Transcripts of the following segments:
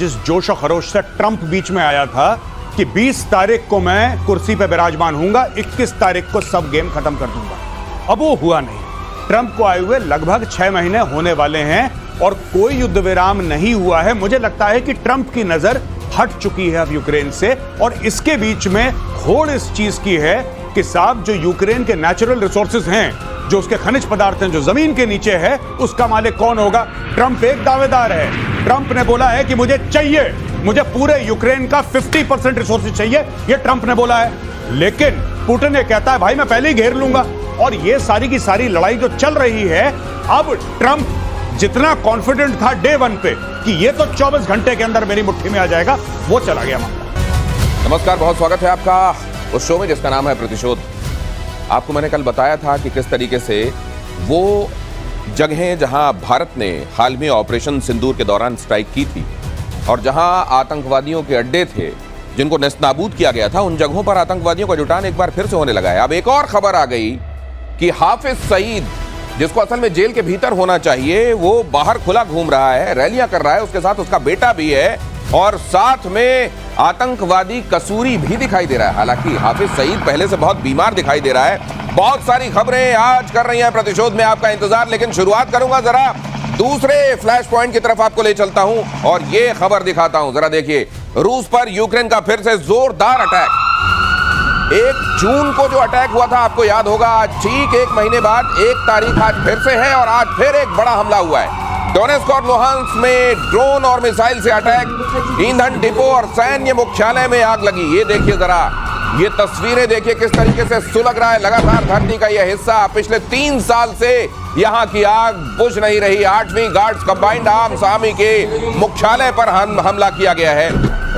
जिस जोश और खरोश से ट्रंप बीच में आया था कि 20 तारीख को मैं कुर्सी पे विराजमान हूंगा, 21 तारीख को सब गेम खत्म कर दूंगा। अब वो हुआ नहीं। ट्रंप को आए हुए लगभग 6 महीने होने वाले हैं और कोई युद्ध विराम नहीं हुआ है। मुझे लगता है कि ट्रंप की नजर हट चुकी है अब यूक्रेन से, और इसके बीच में होड़ इस चीज की है कि साहब जो यूक्रेन के नेचुरल रिसोर्सेज हैं, जो उसके खनिज पदार्थ हैं, जो जमीन के नीचे है, उसका मालिक कौन होगा? ट्रंप एक दावेदार है। ट्रंप ने बोला है कि मुझे पूरे यूक्रेन का 50% रिसोर्सेज चाहिए, ये ट्रंप ने बोला है। लेकिन पुतिन ने कहता है भाई मैं पहले ही घेर लूंगा। और ये सारी की सारी लड़ाई जो चल रही है, अब ट्रंप जितना कॉन्फिडेंट था डे 1 पे कि ये तो 24 घंटे के अंदर मेरी मुट्ठी में आ जाएगा, वो चला गया मामला। नमस्कार, बहुत स्वागत है आपका उस शो में जिसका नाम है प्रतिशोध। आपको मैंने कल बताया था कि किस तरीके से वो जगहें जहां भारत ने हाल में ऑपरेशन सिंदूर के दौरान स्ट्राइक की थी और जहां आतंकवादियों के अड्डे थे जिनको नेस्तनाबूद किया गया था, उन जगहों पर आतंकवादियों का जुटान एक बार फिर से होने लगा है। अब एक और खबर आ गई कि हाफिज सईद, जिसको असल में जेल के भीतर होना चाहिए, वो बाहर खुला घूम रहा है, रैलियां कर रहा है, उसके साथ उसका बेटा भी है और साथ में आतंकवादी कसूरी भी दिखाई दे रहा है। हालांकि हाफिज सईद पहले से बहुत बीमार दिखाई दे रहा है। बहुत सारी खबरें आज कर रही हैं प्रतिशोध में आपका इंतजार, लेकिन शुरुआत करूंगा जरा दूसरे फ्लैश पॉइंट की तरफ आपको ले चलता हूं और ये खबर दिखाता हूं। जरा देखिए, रूस पर यूक्रेन का फिर से जोरदार अटैक। 1 जून को जो अटैक हुआ था आपको याद होगा, आज ठीक 1 महीने बाद 1 तारीख आज फिर से है और आज फिर एक बड़ा हमला हुआ है। डोनेस्क और लुहांस्क में ड्रोन और मिसाइल से अटैक, ईंधन डिपो और सैन्य मुख्यालय में आग लगी। ये देखिए जरा, ये तस्वीरें देखिए किस तरीके से सुलग रहा है लगातार धरती का यह हिस्सा। पिछले 3 साल से यहाँ की आग बुझ नहीं रही। 8वीं गार्ड्स कंबाइंड आर्म्स आर्मी के मुख्यालय पर हमला किया गया है।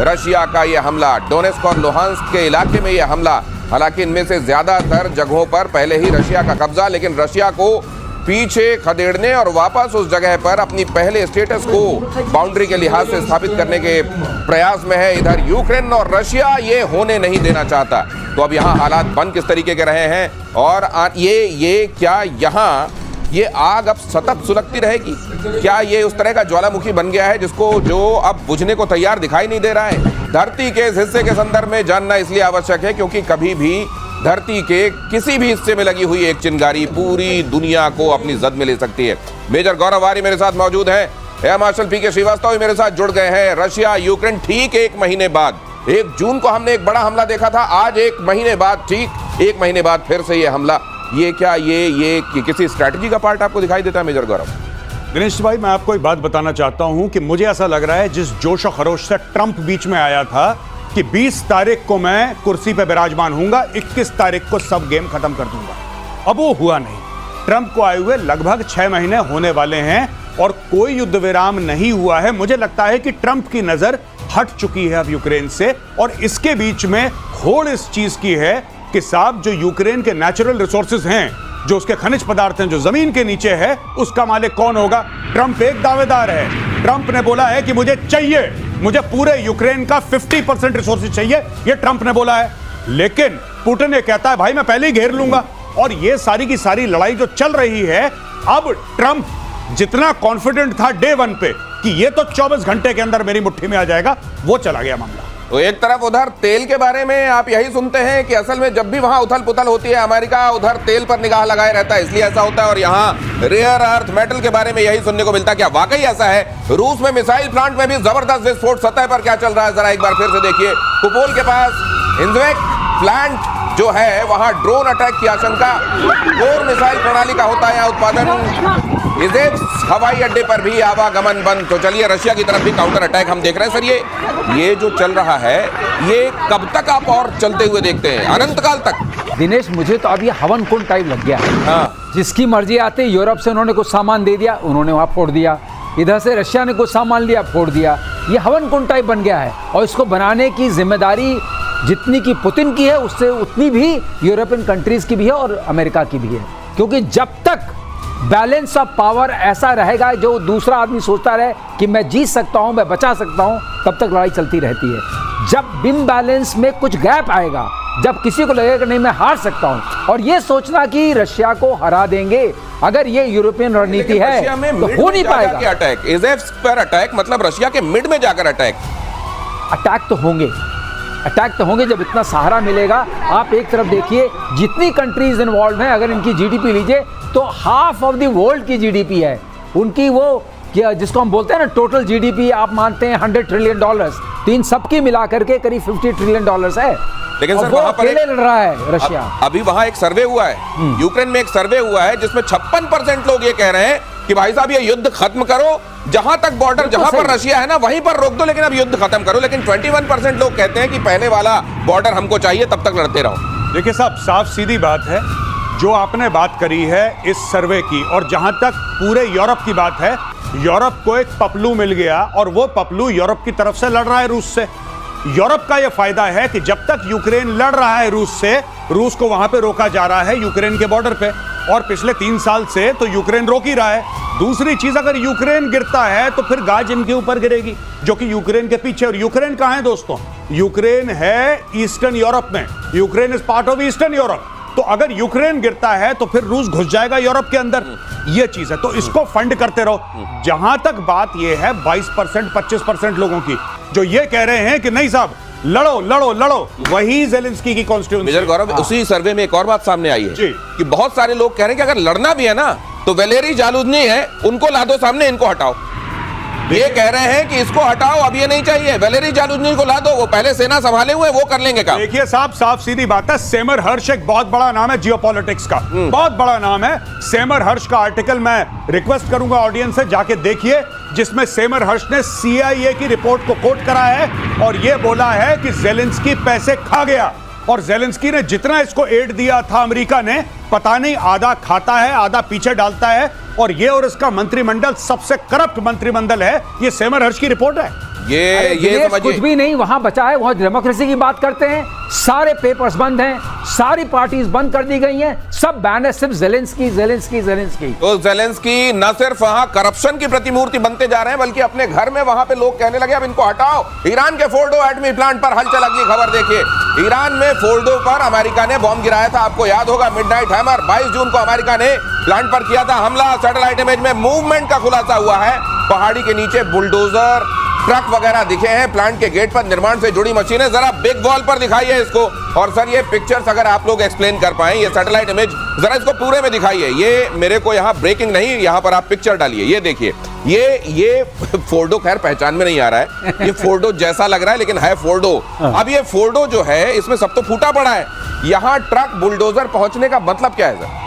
रशिया का यह हमला, डोनेस्क और लुहांस्क के इलाके में यह हमला, हालांकि इनमें से ज्यादातर जगहों पर पहले ही रशिया का कब्जा, लेकिन रशिया को पीछे खदेड़ने और वापस उस जगह पर अपनी पहले स्टेटस को बाउंड्री के लिहाज से स्थापित करने के प्रयास में है। इधर यूक्रेन और रशिया ये होने नहीं देना चाहता। तो अब यहाँ हालात बन किस तरीके के रहे हैं और ये क्या यहाँ ये आग अब सतत सुलगती रहेगी? क्या ये उस तरह का ज्वालामुखी बन गया है जिसको जो अब बुझने को तैयार दिखाई नहीं दे रहा है? धरती के इस हिस्से के संदर्भ में जानना इसलिए आवश्यक है क्योंकि कभी भी धरती के किसी भी हिस्से में लगी हुई एक चिंगारी पूरी दुनिया को अपनी जद में ले सकती है। मेजर गौरव आर्य मेरे साथ मौजूद है, एयर मार्शल पीके श्रीवास्तव मेरे साथ जुड़ गए हैं। रशिया यूक्रेन ठीक 1 महीने बाद, 1 जून को हमने एक बड़ा हमला देखा था, आज 1 महीने बाद, ठीक 1 महीने बाद फिर से ये हमला। ये क्या ये किसी स्ट्रैटेजी का पार्ट आपको दिखाई देता है मेजर गौरव? गणेश भाई, मैं आपको एक बात बताना चाहता हूं कि मुझे ऐसा लग रहा है जिस जोश और खरोश से ट्रंप बीच में आया था कि 20 तारीख को मैं कुर्सी पे विराजमान हूंगा, 21 तारीख को सब गेम खत्म कर दूंगा। अब वो हुआ नहीं। ट्रंप को आए हुए लगभग 6 महीने होने वाले हैं और कोई युद्ध विराम नहीं हुआ है। मुझे लगता है कि ट्रंप की नजर हट चुकी है अब यूक्रेन से, और इसके बीच में होड़ इस चीज की है कि साहब जो यूक्रेन के नेचुरल रिसोर्सेज हैं, जो उसके खनिज पदार्थ हैं, जो जमीन के नीचे है, उसका मालिक कौन होगा? ट्रंप एक दावेदार है। ट्रंप ने बोला है कि मुझे पूरे यूक्रेन का 50% रिसोर्सेज चाहिए, ये ट्रंप ने बोला है। लेकिन पुतिन ने कहता है भाई मैं पहले ही घेर लूंगा। और ये सारी की सारी लड़ाई जो चल रही है, अब ट्रंप जितना कॉन्फिडेंट था डे 1 पे कि ये तो 24 घंटे के अंदर मेरी मुट्ठी में आ जाएगा, वो चला गया मामला। तो एक तरफ उधर तेल के बारे में आप यही सुनते हैं कि असल में जब भी वहां उथल पुथल होती है अमेरिका उधर तेल पर निगाह लगाए रहता है, इसलिए ऐसा होता है। और यहाँ रेयर अर्थ मेटल के बारे में यही सुनने को मिलता है। क्या वाकई ऐसा है? रूस में मिसाइल प्लांट में भी जबरदस्त विस्फोट। सतह पर क्या चल रहा है जरा एक बार फिर से देखिए। कुपोल के पास इंजवेक प्लांट जो है वहां ड्रोन अटैक की आशंका। कोर मिसाइल प्रणाली का होता है उत्पादन। इजेप्स हवाई अड्डे पर भी आवागमन बंद। तो चलिए रशिया की तरफ भी काउंटर अटैक हम देख रहे हैं। सर ये जो चल रहा है ये कब तक आप और चलते हुए देखते हैं? अनंत काल तक? दिनेश, मुझे तो अब ये हवन कुंड टाइप लग गया है। हाँ। जिसकी मर्जी आते, यूरोप से उन्होंने कुछ सामान दे दिया, उन्होंने वहां फोड़ दिया। इधर से रशिया ने कुछ सामान लिया, फोड़ दिया। ये हवन कुंड टाइप बन गया है और इसको बनाने की जिम्मेदारी जितनी की पुतिन की है उससे उतनी भी यूरोपियन कंट्रीज की भी है और अमेरिका की भी है। क्योंकि जब तक बैलेंस ऑफ पावर ऐसा रहेगा जो दूसरा आदमी सोचता रहे कि मैं जीत सकता हूं, मैं बचा सकता हूं, तब तक लड़ाई चलती रहती है। जब इम्बैलेंस में कुछ गैप आएगा जब किसी को लगेगा नहीं मैं हार सकता हूं, और ये सोचना कि रशिया को हरा देंगे, अगर ये यूरोपियन रणनीति है रशिया में तो मिड हो में नहीं जा पाएगा। जाके अटैक, इज़ेव्स पर अटैक, मतलब रशिया के मिड में जाकर अटैक। अटैक तो होंगे, अटैक तो होंगे जब इतना सहारा मिलेगा। आप एक तरफ देखिए जितनी कंट्रीज इन्वॉल्व हैं, अगर इनकी जीडीपी लीजिए तो हाफ ऑफ द वर्ल्ड की जीडीपी है उनकी, वो क्या जिसको हम बोलते हैं ना टोटल जीडीपी, आप मानते हैं $100 ट्रिलियन, तो इन सबकी मिला करके करीब $50 ट्रिलियन है। लेकिन और सर वो वहां पर अकेले लड़ रहा है रशिया। अभी वहां एक सर्वे हुआ है, यूक्रेन में एक सर्वे हुआ है जिसमें 56% लोग ये कह रहे हैं कि भाई साहब ये युद्ध खत्म करो, जहां तक बॉर्डर जहां पर रशिया है ना वहीं पर रोक दो, लेकिन अब युद्ध खत्म करो। लेकिन 21% लोग कहते हैं कि पहले वाला बॉर्डर हमको चाहिए, तब तक लड़ते रहो। देखिए साहब, साफ सीधी बात है जो आपने बात करी है इस सर्वे की, और जहां तक पूरे यूरोप की बात है, यूरोप को एक पपलू मिल गया और वो पपलू यूरोप की तरफ से लड़ रहा है रूस से। यूरोप का यह फायदा है कि जब तक यूक्रेन लड़ रहा है रूस से, रूस को वहां पे रोका जा रहा है यूक्रेन के बॉर्डर पे, और पिछले 3 साल से तो यूक्रेन रोक ही रहा है। दूसरी चीज, अगर यूक्रेन गिरता है तो फिर गाज इनके ऊपर गिरेगी, जो कि यूक्रेन के पीछे। और यूक्रेन कहां है दोस्तों? यूक्रेन है ईस्टर्न यूरोप में, Ukraine is part of eastern Europe. तो अगर यूक्रेन गिरता है तो फिर रूस घुस जाएगा यूरोप के अंदर, ये चीज है। तो इसको फंड करते रहो। जहां तक बात यह है 22% 25% लोगों की जो ये कह रहे हैं कि नहीं साहब लड़ो लड़ो लड़ो, वही ज़ेलेंस्की की कॉन्स्टिट्यूएंसी। मेजर गौरव, उसी सर्वे में एक और बात सामने आई है जी। कि बहुत सारे लोग कह रहे हैं कि अगर लड़ना भी है ना तो वैलेरी जालुजनी है, उनको ला दो सामने, इनको हटाओ। ये कह रहे हैं कि इसको हटाओ, अब ये नहीं चाहिए, वैलेरी जालुजनी को ला दो, वो पहले सेना संभाले हुए, वो कर लेंगे काम। देखिए साहब, साफ सीधी बात है, सेमर हर्ष एक बहुत बड़ा नाम है जियोपॉलिटिक्स का, बहुत बड़ा नाम है। सेमर हर्ष का आर्टिकल मैं रिक्वेस्ट करूंगा ऑडियंस से जाके देखिए, जिसमें सेमर हर्ष ने CIA की रिपोर्ट को कोट करा है और यह बोला है कि ज़ेलेंस्की पैसे खा गया, और ज़ेलेंस्की ने जितना इसको एड दिया था अमेरिका ने, पता नहीं आधा खाता है आधा पीछे डालता है, और ये और इसका मंत्रिमंडल सबसे करप्ट मंत्रिमंडल है। ये सेमर हर्ष की रिपोर्ट है। ये कुछ भी नहीं वहां बचा है, वहां डेमोक्रेसी की बात करते हैं, सारे पेपर्स बंद हैं, सारी पार्टीज बंद कर दी गई हैं, सब बैन है, सिर्फ ज़ेलेंस्की ज़ेलेंस्की ज़ेलेंस्की। तो ज़ेलेंस्की न सिर्फ वहां करप्शन की प्रतिमूर्ति बनते जा रहे हैं, बल्कि अपने घर में वहां पे लोग कहने लगे अब इनको हटाओ। ईरान के फोर्डो एटमी प्लांट पर हलचल, अगली खबर देखिए। ईरान में फोर्डो पर अमेरिका ने बॉम्ब गिराया था, आपको याद होगा, मिडनाइट हैमर। 22 जून को अमेरिका ने प्लांट पर किया था हमला। सैटेलाइट इमेज में मूवमेंट का खुलासा हुआ है, पहाड़ी के नीचे बुलडोजर ट्रक वगैरह दिखे हैं, प्लांट के गेट पर निर्माण से जुड़ी मशीनें। जरा बिग वॉल पर दिखाइए इसको, और सर ये पिक्चर्स अगर आप लोग एक्सप्लेन कर पाएं, ये सैटेलाइट इमेज जरा इसको पूरे में दिखाइए। ये मेरे को यहाँ ब्रेकिंग नहीं, यहाँ पर आप पिक्चर डालिए, ये देखिए, ये फोर्डो खैर पहचान में नहीं आ रहा है, ये फोर्डो जैसा लग रहा है लेकिन है फोर्डो। अब ये फोर्डो जो है इसमें सब तो फूटा पड़ा है, यहाँ ट्रक बुलडोजर पहुंचने का मतलब क्या है सर?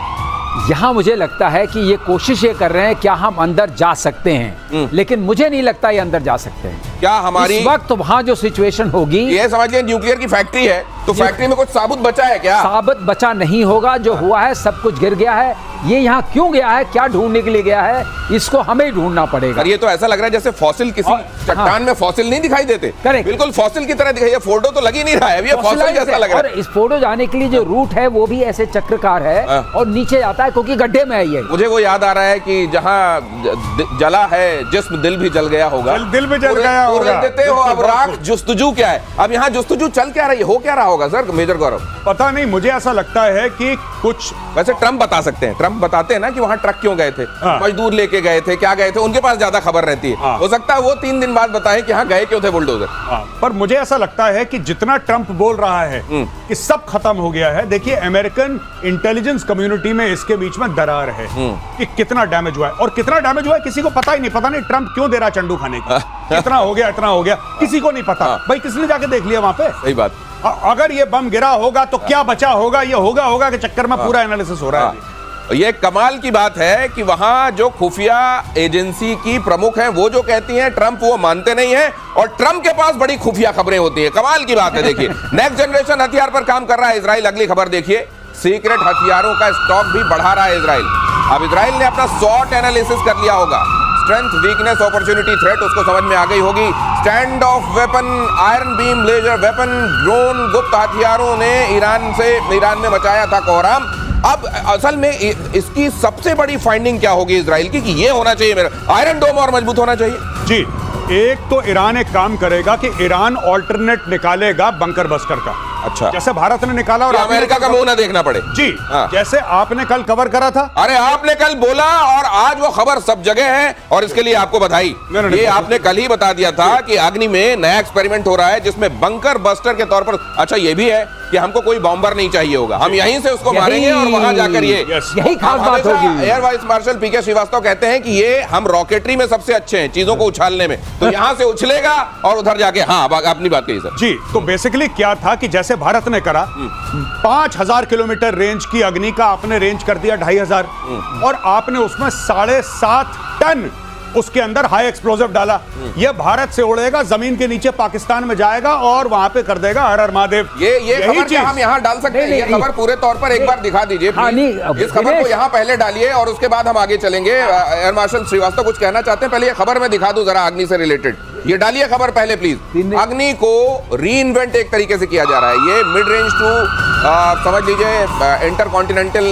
यहां मुझे लगता है कि ये कोशिश ये कर रहे हैं क्या हम अंदर जा सकते हैं, लेकिन मुझे नहीं लगता ये अंदर जा सकते हैं। क्या हमारी इस वक्त वहां जो सिचुएशन होगी, ये समझ लीजिए न्यूक्लियर की फैक्ट्री है, तो फैक्ट्री में कुछ साबुत बचा है क्या? साबुत बचा नहीं होगा, जो हुआ है सब कुछ गिर गया है। ये यहाँ क्यों गया है, क्या ढूंढने के लिए गया है, इसको हमें ढूंढना पड़ेगा। ये तो ऐसा लग रहा है जैसे फॉसिल, किसी चट्टान में फॉसिल नहीं दिखाई देते, बिल्कुल फॉसिल की तरह दिखाई। ये फोर्डो तो लगी नहीं रहा है, ये फॉसिल जैसा लग रहा है। और इस फोर्डो जाने के लिए जो रूट है वो भी ऐसे चक्राकार है और नीचे जाता है, क्योंकि गड्ढे में है ये। मुझे वो याद आ रहा है कि जहां जला है जिस्म, दिल भी जल गया होगा, दिल भी जल गया होगा। देते हो अब राख जुस्तजू क्या है, अब यहाँ जुस्तजू चल क्या रही है, हो क्या रहा होगा सर मेजर गौरव? पता नहीं, मुझे ऐसा लगता है कि कुछ, वैसे ट्रम्प बता सकते हैं, ट्रम्प बताते हैं ना कि वहां ट्रक क्यों गए थे, मजदूर लेके गए थे, क्या गए थे, उनके पास ज्यादा खबर रहती है। हो सकता है वो 3 दिन बाद बताएं कि हाँ गए क्यों थे बुलडोजर। पर मुझे ऐसा लगता है कि जितना ट्रंप बोल रहा है कि सब खत्म हो गया है, देखिए अमेरिकन इंटेलिजेंस कम्युनिटी में इसके बीच में दरार है कि कितना डैमेज हुआ है, और कितना डैमेज हुआ है किसी को पता ही नहीं। पता नहीं ट्रंप क्यों दे रहा चंडू खाने की, कितना हो गया इतना हो गया, किसी को नहीं पता। भाई किसने जाके देख लिया वहां पे? सही बात। अगर ये बम गिरा होगा तो क्या बचा होगा, ये होगा के चक्कर में पूरा एनालिसिस हो रहा है। ये कमाल की बात है कि वहां जो खुफिया एजेंसी की प्रमुख हैं वो जो कहती हैं ट्रंप वो मानते नहीं है, और ट्रंप के पास बड़ी खुफिया खबरें होती है। कमाल की बात है। देखिए नेक्स्ट जनरेशन हथियार पर काम कर रहा है इजराइल, अगली खबर देखिए। सीक्रेट हथियारों का स्टॉक भी बढ़ा रहा है इजराइल। अब इजराइल ने अपना SWOT एनालिसिस कर लिया होगा, स्ट्रेंथ, वीकनेस, अपॉर्चुनिटी, थ्रेट, उसको समझ में आ गई होगी। Stand off weapon, iron beam, laser weapon, drone, गुप्त हथियारों ने ईरान में मचाया था कोहराम। अब असल में इसकी सबसे बड़ी फाइंडिंग क्या होगी इजराइल की, कि ये होना चाहिए मेरा आयरन डोम और मजबूत होना चाहिए। जी, एक तो ईरान एक काम करेगा कि ईरान ऑल्टरनेट निकालेगा बंकर बस्टर का। अच्छा। जैसे भारत ने निकाला और कि आपने अमेरिका का मुंह ना देखना पड़े। जी हाँ। जैसे आपने कल कवर करा था। अरे आपने कल बोला और आज वो खबर सब जगह है और इसके लिए आपको बधाई। नहीं, ये आपने कल ही बता दिया था कि अग्नि में नया एक्सपेरिमेंट हो रहा है जिसमें बंकर बस्टर के तौर पर, अच्छा ये भी है कि हमको कोई बॉम्बर नहीं चाहिए होगा, हम यहीं से उसको मारेंगे और वहां जाकर ये यही खास बात होगी। एयर वाइस मार्शल पीके श्रीवास्तव कहते हैं कि ये हम रॉकेटरी में सबसे अच्छे हैं चीजों को उछालने में, तो यहां से उछलेगा और उधर जाके, हाँ अपनी बात कही सर। जी तो बेसिकली क्या था कि जैसे भारत ने करा 5000 किलोमीटर रेंज की अग्नि का आपने रेंज कर दिया 2500 और आपने उसमें 7.5 टन उसके अंदर हाई एक्सप्लोजिव डाला। यह भारत से उड़ेगा, जमीन के नीचे पाकिस्तान में जाएगा और वहां पे कर देगा हर हर महादेव। ये खबर क्या हम यहाँ डाल सकते हैं? ये खबर पूरे तौर पर एक बार दिखा दीजिए प्लीज। इस खबर को यहाँ पहले डालिए और उसके बाद हम आगे चलेंगे। एयर मार्शल श्रीवास्तव कुछ कहना चाहते हैं, पहले ये खबर मैं दिखा दूं जरा अग्नि से रिलेटेड। ये डालिए खबर पहले प्लीज। अग्नि को रीइन्वेंट एक तरीके से किया जा रहा है। ये मिड रेंज टू समझ लीजिए इंटरकॉन्टिनेंटल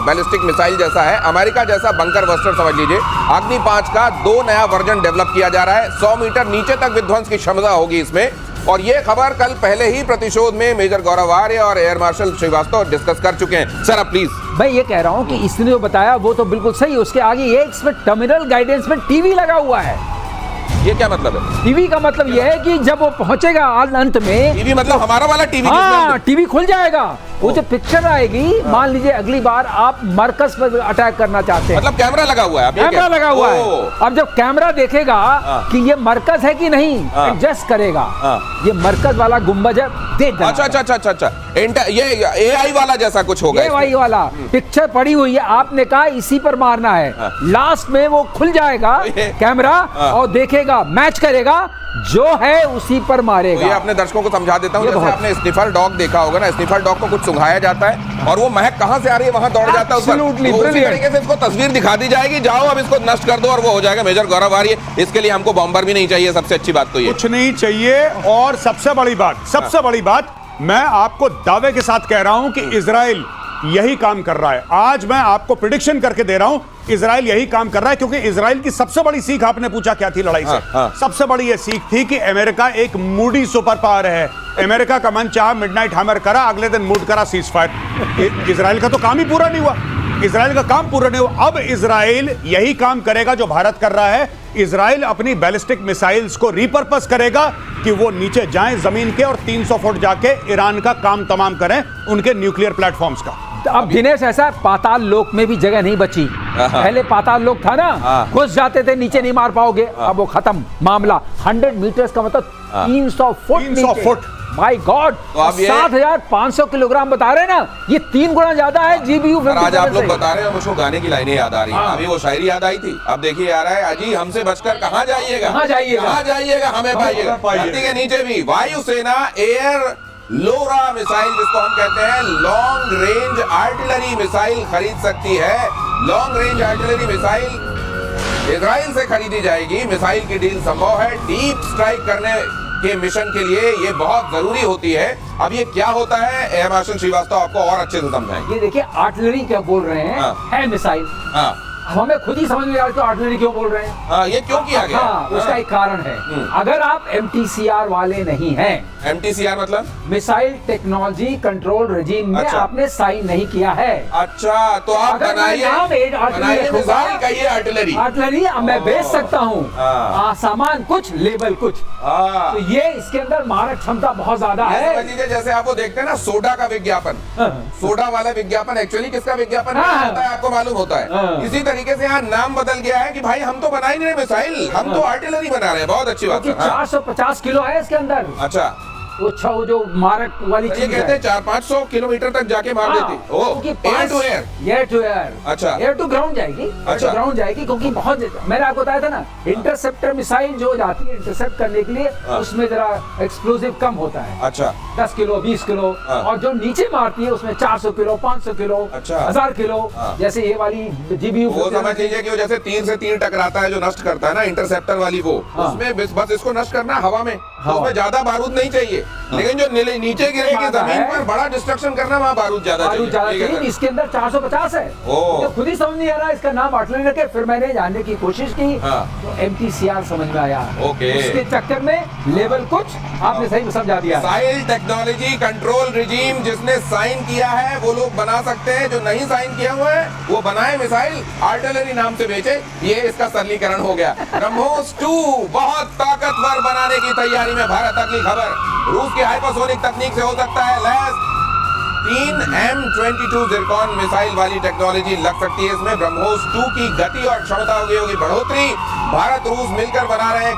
बैलिस्टिक मिसाइल जैसा है, अमेरिका जैसा बंकर बस्टर समझ लीजिए। अग्नि 5 का 2 नया वर्जन डेवलप किया जा रहा है। 100 मीटर नीचे तक विध्वंस की क्षमता होगी इसमें। और ये खबर कल पहले ही प्रतिशोध में मेजर गौरव आर्य और एयर मार्शल श्रीवास्तव डिस्कस कर चुके हैं। सर अब प्लीज। मैं ये कह रहा हूँ कि इसने जो बताया वो तो बिल्कुल सही है। उसके आगे ये इसमें टर्मिनल गाइडेंस में टीवी लगा हुआ है। ये क्या मतलब है? टीवी का मतलब यह है कि जब वो पहुंचेगा अंत में, टीवी मतलब हमारा वाला टीवी? हाँ टीवी खुल जाएगा। वो जो पिक्चर आएगी, मान लीजिए अगली बार आप मरकज पर अटैक करना चाहते हैं, मतलब कैमरा लगा हुआ है। कैमरा लगा हुआ है। अब जब कैमरा देखेगा कि ये मरकज है कि नहीं, एडजस्ट करेगा। ये मरकज वाला गुंबज है, देख। अच्छा ये एआई वाला जैसा कुछ होगा। एआई वाला पिक्चर पड़ी हुई है, आपने कहा इसी पर मारना है। लास्ट में वो खुल जाएगा कैमरा और देखेगा, मैच करेगा, जो है उसी पर मारेगा। ये अपने दर्शकों को समझा देता हूँ। जैसे आपने स्निफर डॉग देखा होगा ना, स्निफर डॉग को कुछ सुंघाया जाता है और वो महक कहां से आ रही है वहां दौड़ जाता है उस पर। तो उसी तरीके से इसको तस्वीर दिखा दी जाएगी, जाओ अब इसको नष्ट कर दो और वो हो जाएगा। मेजर गौरव आर्य, इसके लिए हमको बॉम्बर भी नहीं चाहिए। सबसे अच्छी बात तो ये कुछ नहीं चाहिए। और सबसे बड़ी बात मैं आपको दावे के साथ कह रहा हूं कि इजराइल यही काम कर रहा है। आज मैं आपको प्रेडिक्शन करके दे रहा हूं, इजराइल यही काम कर रहा है। क्योंकि इजराइल की सबसे बड़ी सीख, आपने पूछा क्या थी लड़ाई से, सबसे बड़ी यह सीख थी कि अमेरिका एक मूडी सुपर पावर है। अमेरिका का मन चाहा मिडनाइट हैमर करा, अगले दिन मूड करा सीज फायर। इजराइल का तो काम ही पूरा नहीं हुआ। इजराइल का काम पूरा नहीं हुआ। अब इजराइल यही काम करेगा जो भारत कर रहा है। इजराइल अपनी बैलिस्टिक मिसाइल्स को रिपर्पस करेगा कि वो नीचे जाएं जमीन के और 300 फुट जाके ईरान का काम तमाम करें, उनके न्यूक्लियर प्लेटफॉर्म्स का। अब दिनेश ऐसा, पाताल लोक में भी जगह नहीं बची। पहले पाताल लोक था ना, घुस जाते थे, नीचे नहीं मार पाओगे। अब वो खत्म मामला। 100 मीटर्स का मतलब 300 foot. 300 foot. My God, 7,500 kilogram बता रहे हैं ना, ये 3 गुना ज्यादा है जीबीयू। आज आप लोग बता रहे हैं, मुझको गाने की लाइनें याद आ रही हैं। अभी वो शायरी याद आई थी, अब देखिए आ रहा है, अजी हमसे बचकर कहाँ जाइएगा, हमें पाइएगा। धरती के नीचे भी वायुसेना एयर लोरा मिसाइल, जिसको हम कहते हैं लॉन्ग रेंज आर्टिलरी मिसाइल, खरीद सकती है। Long range artillery missile Israel से खरीदी जाएगी। मिसाइल की डील संभव है। डीप स्ट्राइक करने के मिशन के लिए ये बहुत जरूरी होती है। अब ये क्या होता है, एयर मार्शल श्रीवास्तव आपको और अच्छे से समझाएंगे। ये देखिए आर्टिलरी क्या बोल रहे हैं, है मिसाइल। हमें खुद ही समझ में आ रहा है आर्टिलरी क्यों बोल रहे हैं। ये क्यों किया गया? उसका एक कारण है। अगर आप MTCR वाले नहीं हैं, MTCR मतलब मिसाइल टेक्नोलॉजी कंट्रोल रेजिम में आपने साइन नहीं किया है। अच्छा, तो आप बनाइए मिसाइल का ये आर्टिलरी। अब मैं बेच सकता हूँ सामान कुछ, लेबल कुछ। तो ये इसके अंदर मारक क्षमता बहुत ज्यादा है। समझ लीजिए जैसे आप वो देखते हैं ना सोडा का विज्ञापन, सोडा वाला विज्ञापन एक्चुअली किसका विज्ञापन होता है आपको मालूम होता है। इसी तरीके से यहाँ नाम बदल गया है कि भाई हम तो बना ही नहीं रहे मिसाइल, हम तो आर्टिलरी बना रहे हैं। बहुत अच्छी बात है। 450 किलो है इसके अंदर। अच्छा, वो जो मारक वाली चीज है, कहते हैं 400-500 किलोमीटर तक जाके मार देती। Air to air. अच्छा, एयर टू ग्राउंड जाएगी। अच्छा, ग्राउंड जाएगी क्योंकि बहुत, मैंने आपको बताया था ना, इंटरसेप्टर मिसाइल जो जाती है इंटरसेप्ट करने के लिए, उसमें जरा एक्सप्लोजिव कम होता है। अच्छा, 10 किलो 20 किलो। और जो नीचे मारती है उसमें 400 किलो 500 किलो। अच्छा, 1000 किलो। जैसे ये वाली जीबीयू, वो समझ लीजिए कि जैसे तीर से तीर टकराता है जो नष्ट करता है ना, इंटरसेप्टर वाली वो, उसमें बस इसको नष्ट करना हवा में, उसमें ज्यादा बारूद नहीं चाहिए। लेकिन जो नीचे गिरेगी मारता जमीन है। पर बड़ा डिस्ट्रक्शन करना, वहां बारूद ज्यादा बारूद ज्यादा चाहिए। चाहिए, इसके अंदर 450 है। ओह। तो खुद ही समझ नहीं आ रहा इसका नाम आर्टिलरी रखे। फिर मैंने जानने की कोशिश की हाँ। तो MTCR समझ में आया। ओके। उसके चक्कर में लेवल कुछ आपने सही समझा दिया। मिसाइल टेक्नोलॉजी कंट्रोल रिजीम जिसने साइन किया है वो लोग बना सकते हैं, जो नहीं साइन किया हुआ है वो बनाए मिसाइल, आर्टिलरी नाम से बेचे। ये इसका सरलीकरण हो गया। ब्रह्मोस 2 बहुत ताकतवर बनाने की तैयारी में भारत। अगली खबर, रूस की हाइपरसोनिक तकनीक से हो सकता है लैस 3 M22 जिरकॉन मिसाइल वाली टेक्नोलॉजी लग सकती है इसमें। ब्रह्मोस 2 की गति और क्षमता होगी बढ़ोतरी। भारत रूस मिलकर बना रहे हैं